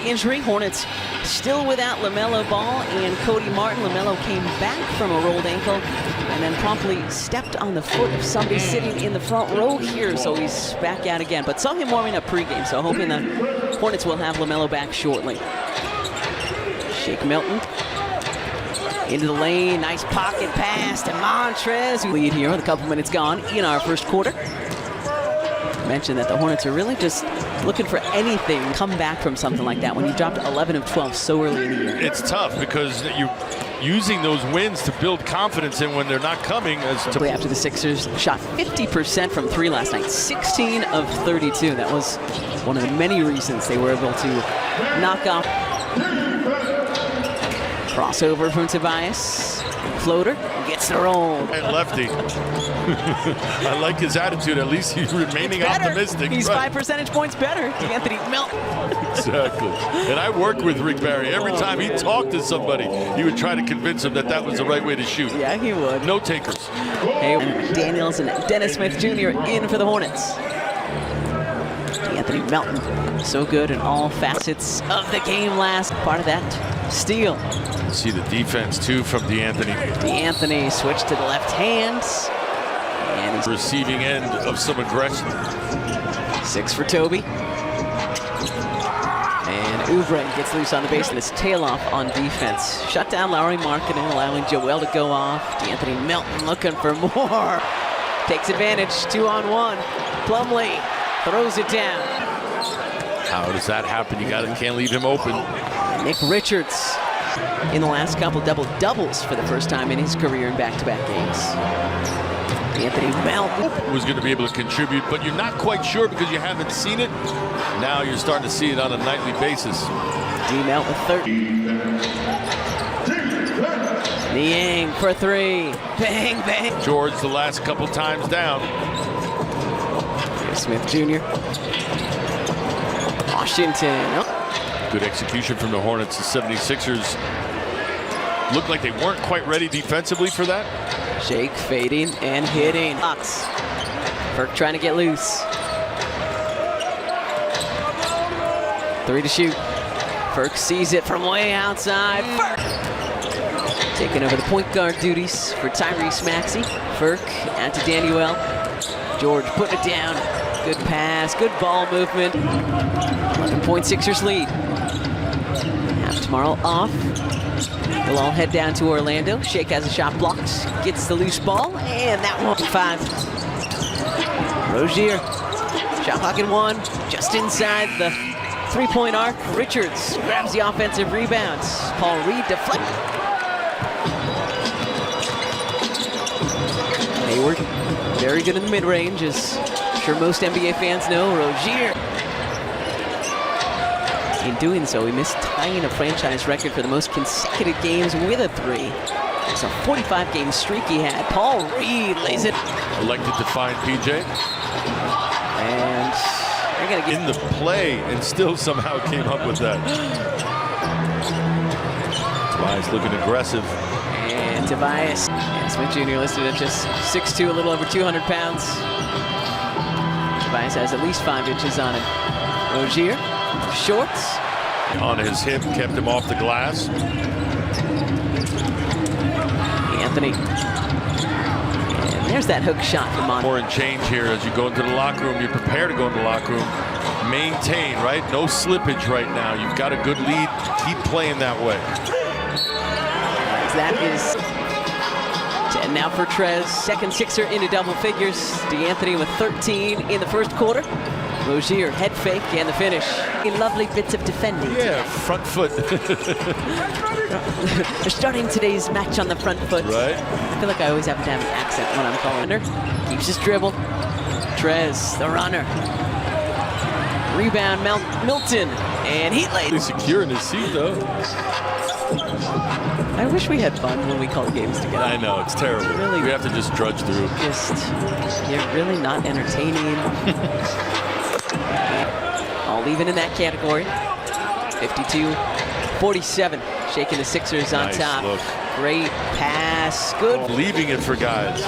injury. Hornets still without LaMelo Ball and Cody Martin. LaMelo came back from a rolled ankle and then promptly stepped on the foot of somebody sitting in the front row here, so he's back out again. But saw him warming up pregame, so hoping the Hornets will have LaMelo back shortly. Shake Milton into the lane, nice pocket pass to Montrez. Lead here with a couple minutes gone in our first quarter. Mentioned that the Hornets are really just looking for anything, come back from something like that when you dropped 11 of 12 so early in the year. It's tough because you're using those wins to build confidence in when they're not coming. After the Sixers shot 50% from three last night, 16 of 32. That was one of the many reasons they were able to knock off. Crossover from Tobias. Floater gets the roll. And lefty. I like his attitude. At least he's remaining optimistic. He's 5 percentage points better. Anthony Milton. Exactly. And I worked with Rick Barry. Every time he talked to somebody, he would try to convince him that that was the right way to shoot. Yeah, he would. No takers. Hey, Daniels and Dennis Smith Jr. in for the Hornets. Anthony Milton, so good in all facets of the game last. Part of that steal. See the defense too from D'Anthony. D'Anthony switched to the left hand. And he's receiving end of some aggression. 6 for Toby. And Oubre gets loose on the base and his tail off on defense. Shut down Lowry Markkanen, allowing Joel to go off. D'Anthony Milton looking for more. Takes advantage, 2-on-1. Plumlee throws it down. How does that happen? You can't leave him open. Nick Richards in the last couple double-doubles for the first time in his career in back-to-back games. Anthony Milton was going to be able to contribute, but you're not quite sure because you haven't seen it. Now you're starting to see it on a nightly basis. D-Melt with 30. Niang for 3. Bang, bang. George the last couple times down. Smith Jr. Washington. Good execution from the Hornets. The 76ers looked like they weren't quite ready defensively for that. Shake fading and hitting. Fox. Burke trying to get loose. 3 to shoot. Burke sees it from way outside. Burke taking over the point guard duties for Tyrese Maxey. Burke out to Danuel. George putting it down. Good pass, good ball movement. 11-point Sixers lead. Half tomorrow off. They'll all head down to Orlando. Shake has a shot blocked, gets the loose ball, and that won't be 5. Rozier, shot pocket 1, just inside the 3-point arc. Richards grabs the offensive rebounds. Paul Reed deflects. Hayward, very good in the mid-range, as I'm sure most NBA fans know. Rozier. In doing so, he missed tying a franchise record for the most consecutive games with a 3. It's a 45-game streak he had. Paul Reed lays it. Elected to find PJ. And they're going to get in the play and still somehow came up with that. Tobias looking aggressive. And Tobias. And Smith Jr. listed at just 6'2", a little over 200 pounds. Tobias has at least 5 inches on him. Rozier. Shorts. On his hip, kept him off the glass. Anthony. And there's that hook shot from Monty. More and change here as you go into the locker room. You prepare to go into the locker room. Maintain, right? No slippage right now. You've got a good lead. Keep playing that way. That is 10 now for Trez. Second Sixer into double figures. D'Anthony with 13 in the first quarter. Rozier, head fake, and the finish. Lovely bits of defending. Yeah, front foot. They're starting today's match on the front foot. Right. I feel like I always have to have an accent when I'm calling her. Keeps his dribble. Trez, the runner. Rebound, Milton, and he lays. He's secure in his seat, though. I wish we had fun when we called games together. I know, it's terrible. We have to just drudge through. You're really not entertaining. All even in that category. 52-47. Shaking the Sixers on top. Look. Great pass. Good. Leaving it for guys.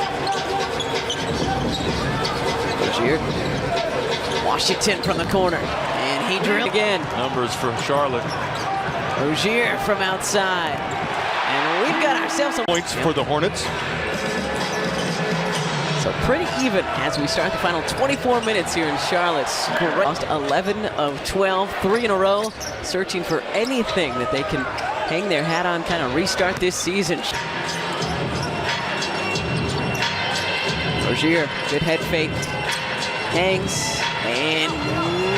Rozier. Washington from the corner. And and he drilled again. Numbers for Charlotte. Rozier from outside. And we've got ourselves some Points for the Hornets. So pretty even as we start the final 24 minutes here in Charlotte. Lost 11 of 12, 3 in a row, searching for anything that they can hang their hat on, kind of restart this season. Rozier, good head fake, hangs, and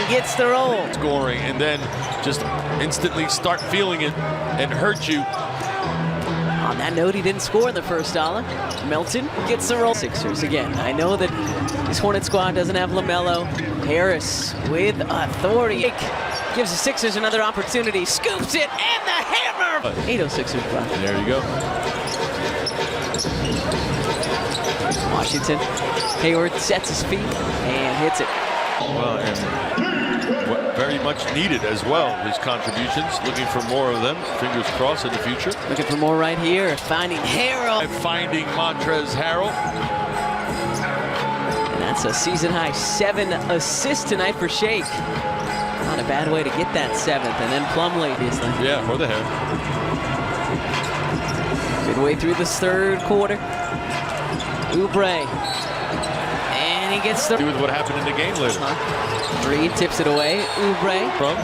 gets the roll. Scoring, and then just instantly start feeling it and hurt you. On that note, he didn't score in the first dollar. Melton gets the roll. Sixers again. I know that this Hornet squad doesn't have LaMelo. Harris with authority. Gives the Sixers another opportunity. Scoops it, and the hammer! 806ers run. There you go. Washington. Hayward sets his feet and hits it. Well, and what very much needed as well, his contributions. Looking for more of them. Fingers crossed in the future. Looking for more right here. Finding Harrell. And finding Montrezl Harrell. And that's a season high 7 assists tonight for Shake. Not a bad way to get that 7th. And then Plumlee, obviously. Yeah, for the head. Midway through this third quarter. Oubre. And he gets the... With what happened in the game later. Three, tips it away. Oubre. From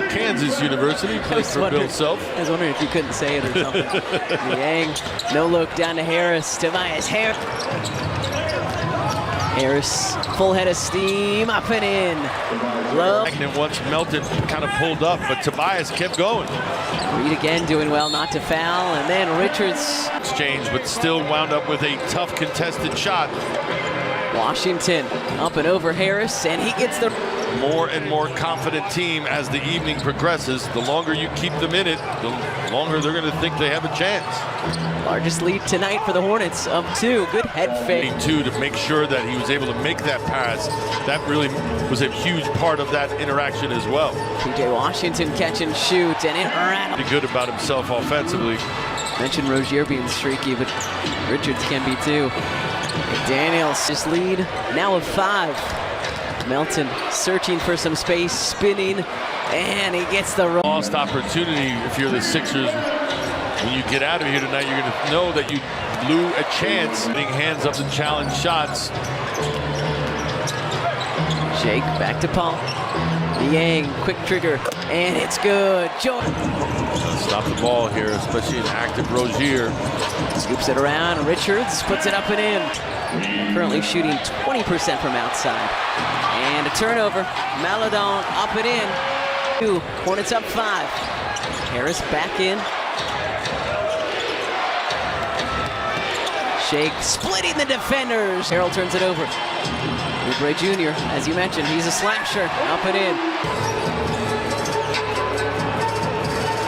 Kansas University, plays for Bill Self. I was wondering if you couldn't say it or something. Yang, no look down to Harris. Tobias Harris. Harris, full head of steam, up and in. Love. Once Melton kind of pulled up, but Tobias kept going. Reed again doing well not to foul, and then Richards. Exchange, but still wound up with a tough contested shot. Washington up and over Harris, and he gets the... More and more confident team as the evening progresses. The longer you keep them in it, the longer they're going to think they have a chance. Largest lead tonight for the Hornets of 2. Good head fake. 2 to make sure that he was able to make that pass. That really was a huge part of that interaction as well. PJ Washington catch and shoot, and it rattled. Pretty good about himself offensively. Mentioned Rozier being streaky, but Richards can be too. Daniels just lead now of 5. Melton searching for some space, spinning, and he gets the roll. Lost opportunity if you're the Sixers. When you get out of here tonight, you're going to know that you blew a chance. Getting hands up to challenge shots. Shake back to Paul. Yang, quick trigger, and it's good. Jordan. Stop the ball here, especially an active Rozier. Scoops it around. Richards puts it up and in. Currently shooting 20% from outside. And a turnover. Maladon up and in. 2. Hornets up 5. Harris back in. Shake splitting the defenders. Harrell turns it over. Oubre Jr., as you mentioned, he's a slasher. Up and in.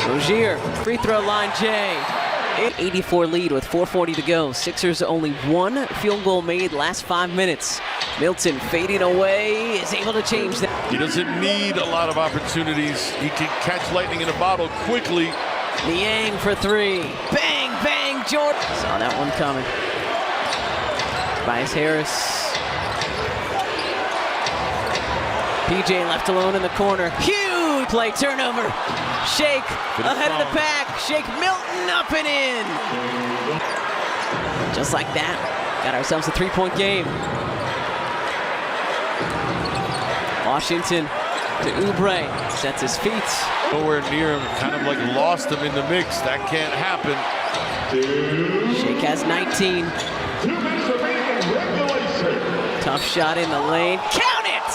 Rozier, free throw line, Jay. 84 lead with 4:40 to go. Sixers only 1 field goal made last 5 minutes. Milton fading away, is able to change that. He doesn't need a lot of opportunities. He can catch lightning in a bottle quickly. Niang for 3. Bang, bang, Jordan. Saw that one coming. Tobias Harris. PJ left alone in the corner. Huge play, turnover. Shake ahead of the pack. Shake Milton up and in. Just like that, got ourselves a 3-point game. Washington to Oubre, sets his feet. Nowhere near him, kind of like lost him in the mix. That can't happen. Shake has 19. Tough shot in the lane. Count it!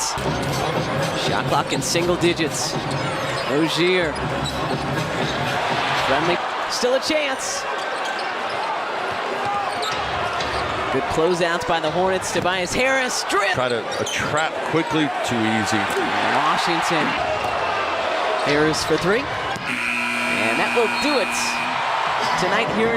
Shot clock in single digits. Rozier. Friendly. Still a chance. Good closeouts by the Hornets. Tobias Harris. Strip. Try to trap quickly. Too easy. Washington. Harris for 3. And that will do it tonight here in